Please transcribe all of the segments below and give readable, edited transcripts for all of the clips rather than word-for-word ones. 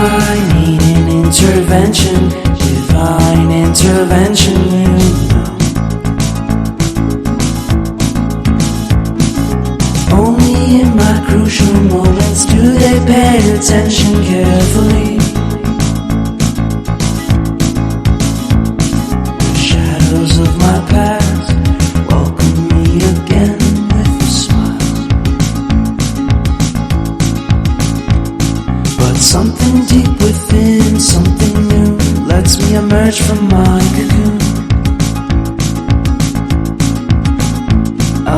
I need an intervention, divine intervention, you know. Only in my crucial moments do they pay attention carefully. The shadows of my past welcome me again with a smile. But something deep within, something new, lets me emerge from my cocoon. I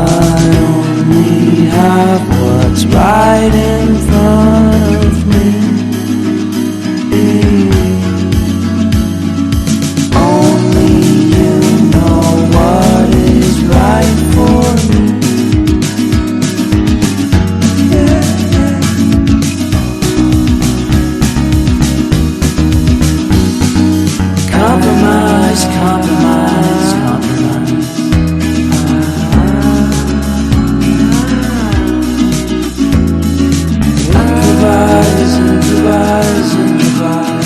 only have what's right in front of me. Only you know what is right for me. Compromise, compromise, compromise. Improvise, improvise, improvise.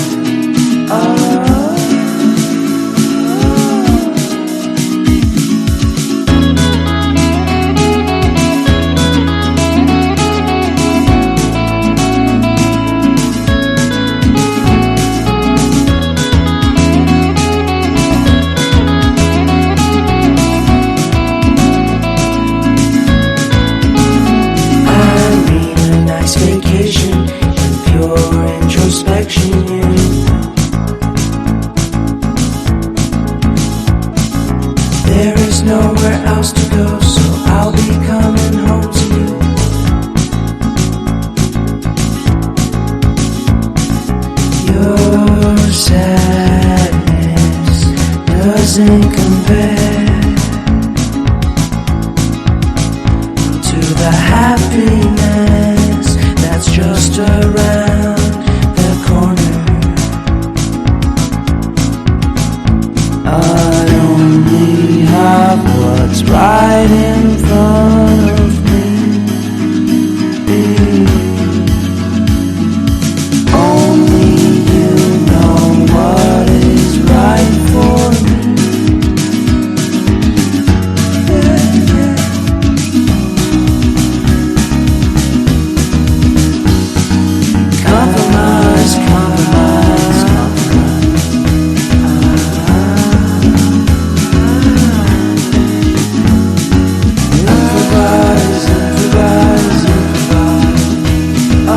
Vacation and pure introspection, you know. There is nowhere else to go, so I'll be coming home to you. Your sadness doesn't compare to the happiness that's just around the corner. I only have what's right in front of me. Only you know what is right for me. Compromise, compromise, compromise. Improvise, improvise, improvise.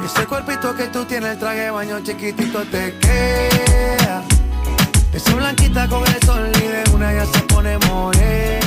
Ese cuerpito que tú tienes, el traje de baño chiquitito te queda. Esa blanquita con el sol y de una ya se pone morena.